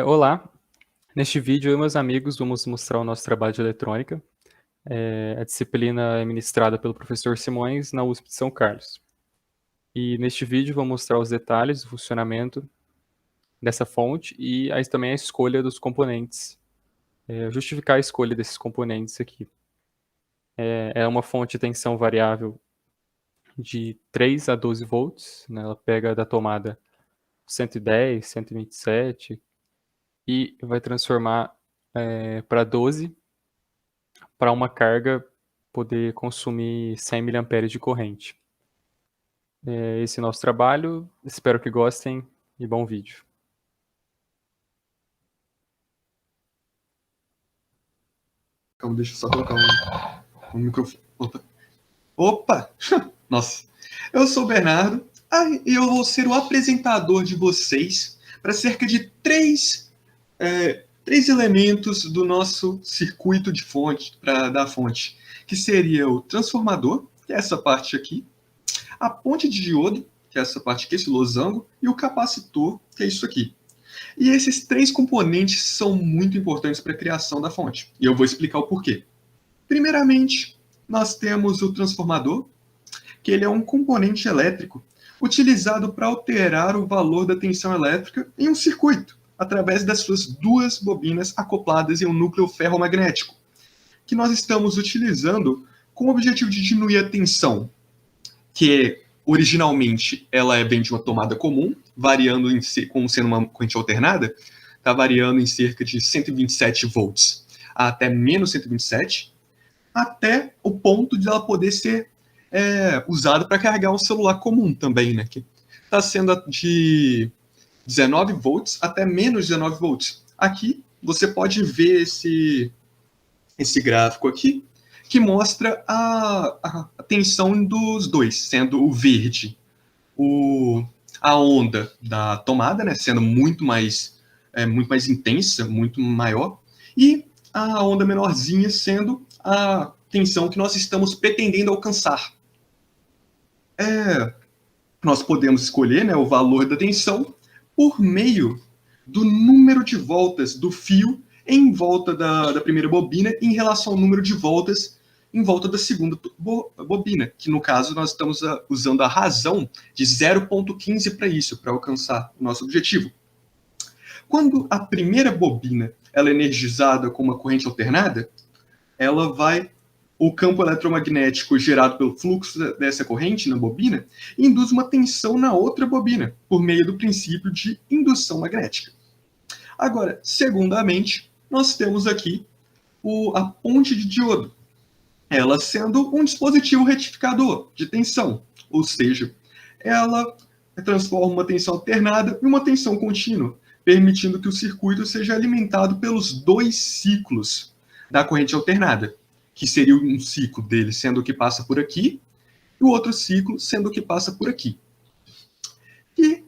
Olá, neste vídeo eu e meus amigos vamos mostrar o nosso trabalho de eletrônica. A disciplina é ministrada pelo professor Simões na USP de São Carlos. E neste vídeo vou mostrar os detalhes do funcionamento dessa fonte e também a escolha dos componentes, justificar a escolha desses componentes aqui. É uma fonte de tensão variável de 3 a 12 volts, né? Ela pega da tomada 110, 127 e vai transformar para 12 para uma carga poder consumir 100 miliamperes de corrente. Esse é o nosso trabalho, espero que gostem e bom vídeo. Calma, deixa eu só colocar um microfone. Opa! Nossa! Eu sou o Bernardo e eu vou ser o apresentador de vocês para cerca de três elementos do nosso circuito de fonte, da fonte, que seria o transformador, que é essa parte aqui, a ponte de diodo, que é essa parte aqui, esse losango, e o capacitor, que é isso aqui. E esses três componentes são muito importantes para a criação da fonte. E eu vou explicar o porquê. Primeiramente, nós temos o transformador, que ele é um componente elétrico utilizado para alterar o valor da tensão elétrica em um circuito, através das suas duas bobinas acopladas em um núcleo ferromagnético, que nós estamos utilizando com o objetivo de diminuir a tensão, que originalmente ela vem de uma tomada comum, variando como sendo uma corrente alternada, está variando em cerca de 127 volts até menos 127, até o ponto de ela poder ser usada para carregar um celular comum também, né? Que está sendo de 19 volts até menos 19 volts. Aqui você pode ver esse gráfico aqui, que mostra a tensão dos dois, sendo o verde a onda da tomada, né, sendo muito mais intensa, muito maior, e a onda menorzinha sendo a tensão que nós estamos pretendendo alcançar. Nós podemos escolher, né, o valor da tensão por meio do número de voltas do fio em volta da primeira bobina em relação ao número de voltas em volta da segunda bobina, que no caso nós estamos usando a razão de 0,15 para isso, para alcançar o nosso objetivo. Quando a primeira bobina ela é energizada com uma corrente alternada, o campo eletromagnético gerado pelo fluxo dessa corrente na bobina induz uma tensão na outra bobina, por meio do princípio de indução magnética. Agora, segundamente, nós temos aqui a ponte de diodo, ela sendo um dispositivo retificador de tensão, ou seja, ela transforma uma tensão alternada em uma tensão contínua, permitindo que o circuito seja alimentado pelos dois ciclos da corrente alternada, que seria um ciclo dele sendo o que passa por aqui, e o outro ciclo sendo o que passa por aqui. E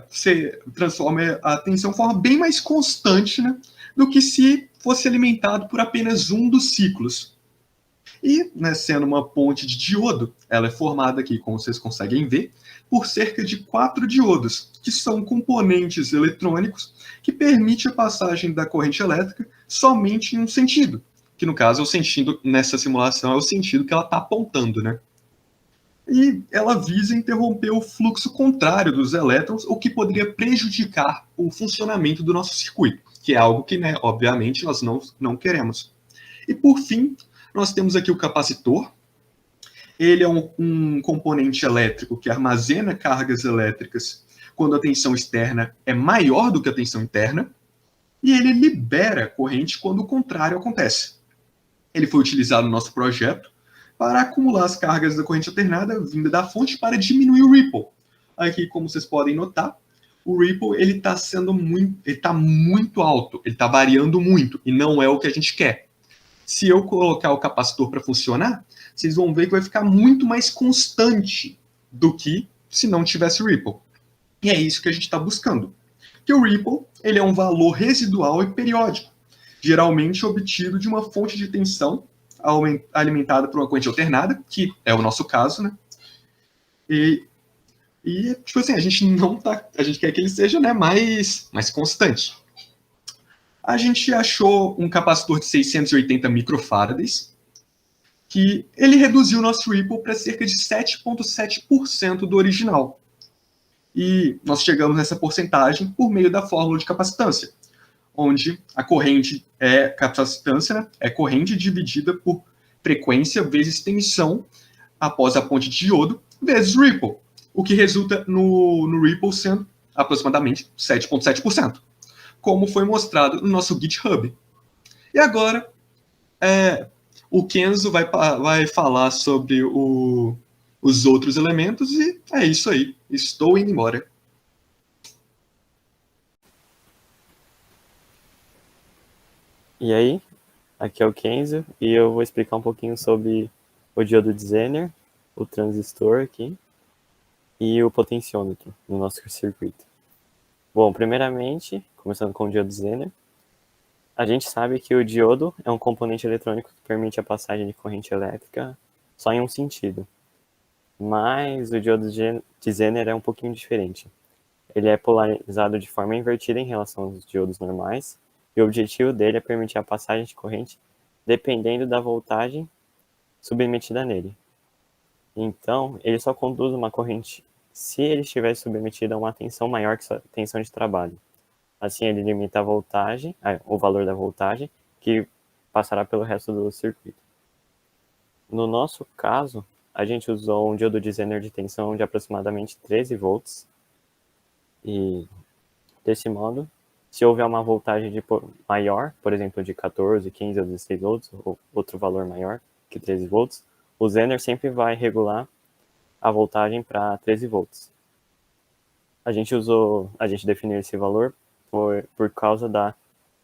você transforma a tensão de forma bem mais constante, né, do que se fosse alimentado por apenas um dos ciclos. E, né, sendo uma ponte de diodo, ela é formada aqui, como vocês conseguem ver, por cerca de 4 diodos, que são componentes eletrônicos que permitem a passagem da corrente elétrica somente em um sentido, que no caso é o sentido, nessa simulação, é o sentido que ela está apontando, né? E ela visa interromper o fluxo contrário dos elétrons, o que poderia prejudicar o funcionamento do nosso circuito, que é algo que, né, obviamente, nós não queremos. E, por fim, nós temos aqui o capacitor. Ele é um componente elétrico que armazena cargas elétricas quando a tensão externa é maior do que a tensão interna, e ele libera corrente quando o contrário acontece. Ele foi utilizado no nosso projeto para acumular as cargas da corrente alternada vinda da fonte para diminuir o ripple. Aqui, como vocês podem notar, o ripple está muito alto, ele está variando muito, e não é o que a gente quer. Se eu colocar o capacitor para funcionar, vocês vão ver que vai ficar muito mais constante do que se não tivesse ripple. E é isso que a gente está buscando. Que o ripple ele é um valor residual e periódico, geralmente obtido de uma fonte de tensão alimentada por uma corrente alternada, que é o nosso caso, né? E tipo assim, a gente quer que ele seja, né, mais constante. A gente achou um capacitor de 680 microfarads, que ele reduziu o nosso Ripple para cerca de 7,7% do original. E nós chegamos nessa porcentagem por meio da fórmula de capacitância, onde a corrente é capacitância, né, é corrente dividida por frequência vezes tensão após a ponte de diodo vezes Ripple, o que resulta no Ripple sendo aproximadamente 7,7%, como foi mostrado no nosso GitHub. E agora, o Kenzo vai falar sobre os outros elementos e é isso aí. Estou indo embora. E aí, aqui é o Kenzo e eu vou explicar um pouquinho sobre o diodo de Zener, o transistor aqui e o potenciômetro no nosso circuito. Bom, primeiramente, começando com o diodo de Zener, a gente sabe que o diodo é um componente eletrônico que permite a passagem de corrente elétrica só em um sentido. Mas o diodo de Zener é um pouquinho diferente. Ele é polarizado de forma invertida em relação aos diodos normais, e o objetivo dele é permitir a passagem de corrente dependendo da voltagem submetida nele. Então, ele só conduz uma corrente se ele estiver submetido a uma tensão maior que sua tensão de trabalho. Assim, ele limita a voltagem, o valor da voltagem, que passará pelo resto do circuito. No nosso caso, a gente usou um diodo de Zener de tensão de aproximadamente 13 volts. E, desse modo, se houver uma voltagem maior, por exemplo, de 14, 15 ou 16 volts, ou outro valor maior que 13 volts, o Zener sempre vai regular a voltagem para 13 volts. A gente definiu esse valor por causa da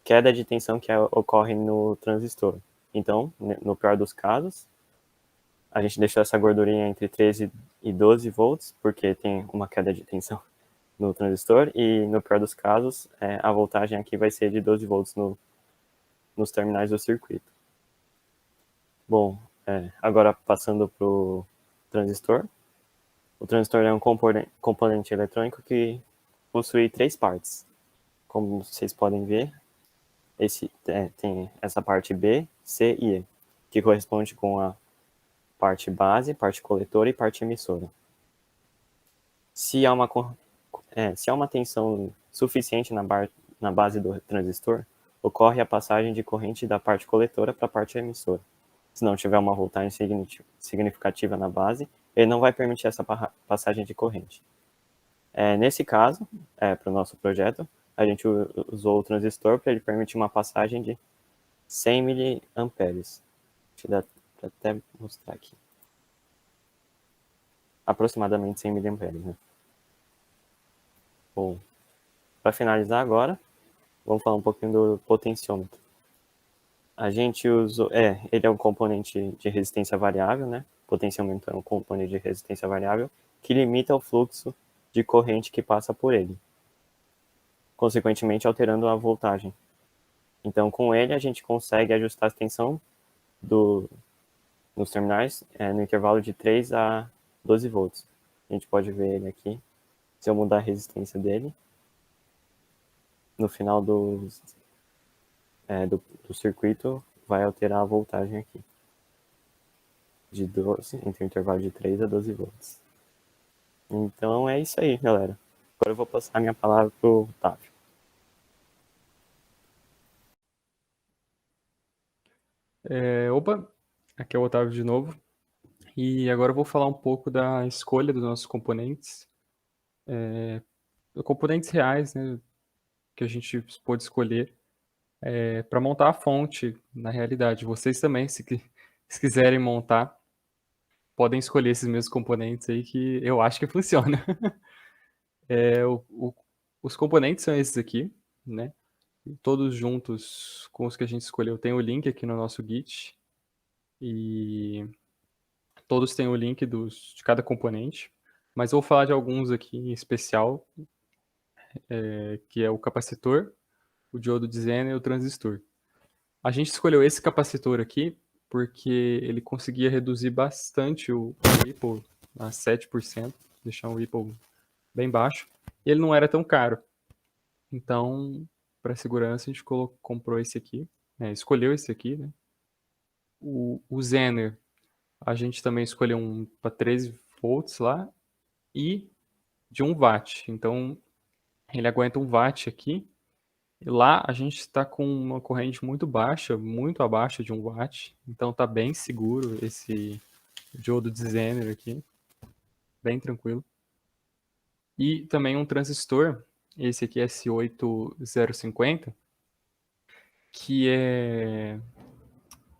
queda de tensão que ocorre no transistor. Então, no pior dos casos, a gente deixou essa gordurinha entre 13 e 12 volts, porque tem uma queda de tensão no transistor, e no pior dos casos, a voltagem aqui vai ser de 12 volts nos terminais do circuito. Bom, agora passando para o transistor. O transistor é um componente eletrônico que possui 3 partes. Como vocês podem ver, tem essa parte B, C e E, que corresponde com a parte base, parte coletora e parte emissora. Se há uma tensão suficiente na base do transistor, ocorre a passagem de corrente da parte coletora para a parte emissora. Se não tiver uma voltagem significativa na base, ele não vai permitir essa passagem de corrente. Nesse caso, para o nosso projeto, a gente usou o transistor para ele permitir uma passagem de 100 miliamperes. Deixa eu até mostrar aqui. Aproximadamente 100 miliamperes, né? Bom, para finalizar agora, vamos falar um pouquinho do potenciômetro. A gente usou, ele é um componente de resistência variável, né? O potenciômetro é um componente de resistência variável que limita o fluxo de corrente que passa por ele, consequentemente alterando a voltagem. Então, com ele, a gente consegue ajustar a tensão nos terminais no intervalo de 3 a 12 volts. A gente pode ver ele aqui. Se eu mudar a resistência dele, no final do circuito, vai alterar a voltagem aqui. Entre o intervalo de 3 a 12 volts. Então é isso aí, galera. Agora eu vou passar a minha palavra para o Otávio. Opa, aqui é o Otávio de novo. E agora eu vou falar um pouco da escolha dos nossos componentes. Componentes reais, né, que a gente pôde escolher para montar a fonte na realidade. Vocês também, se quiserem montar, podem escolher esses mesmos componentes aí que eu acho que funciona. Os componentes são esses aqui, né? Todos juntos com os que a gente escolheu. Tem o link aqui no nosso Git. E todos têm o link de cada componente. Mas eu vou falar de alguns aqui em especial, que é o capacitor, o diodo de Zener e o transistor. A gente escolheu esse capacitor aqui porque ele conseguia reduzir bastante o Ripple a 7%, deixar um Ripple bem baixo. E ele não era tão caro. Então, para segurança, a gente comprou esse aqui, escolheu esse aqui, né? O Zener, a gente também escolheu um para 13 volts lá e de 1 watt. Então, ele aguenta 1 watt aqui. E lá a gente está com uma corrente muito baixa, muito abaixo de 1 watt. Então tá bem seguro esse diodo de Zener aqui. Bem tranquilo. E também um transistor, esse aqui é S8050, que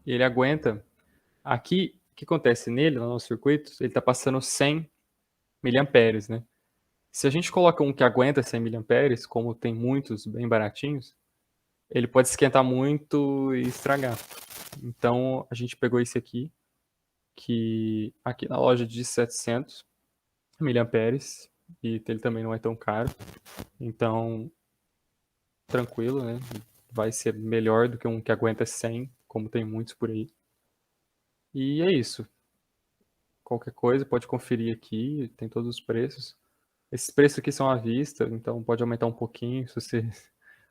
ele aguenta. Aqui, o que acontece nele, no nosso circuito, ele está passando 100 miliamperes, né? Se a gente coloca um que aguenta 100 miliamperes, como tem muitos bem baratinhos, ele pode esquentar muito e estragar. Então, a gente pegou esse aqui, que aqui na loja de 700 miliamperes, e ele também não é tão caro. Então, tranquilo, né? Vai ser melhor do que um que aguenta 100, como tem muitos por aí. E é isso. Qualquer coisa, pode conferir aqui, tem todos os preços. Esses preços aqui são à vista, então pode aumentar um pouquinho se você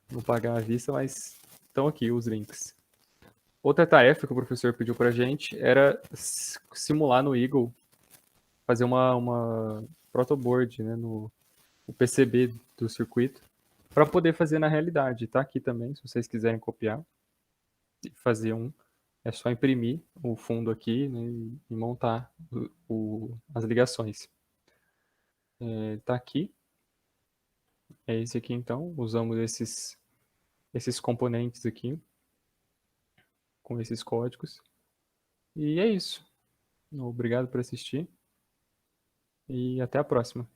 não pagar à vista, mas estão aqui os links. Outra tarefa que o professor pediu pra gente era simular no Eagle, fazer uma protoboard, né, no PCB do circuito, para poder fazer na realidade. Tá aqui também, se vocês quiserem copiar e fazer um. É só imprimir o fundo aqui, né, e montar as ligações. Tá aqui. É esse aqui então. Usamos esses componentes aqui com esses códigos. E é isso. Obrigado por assistir e até a próxima.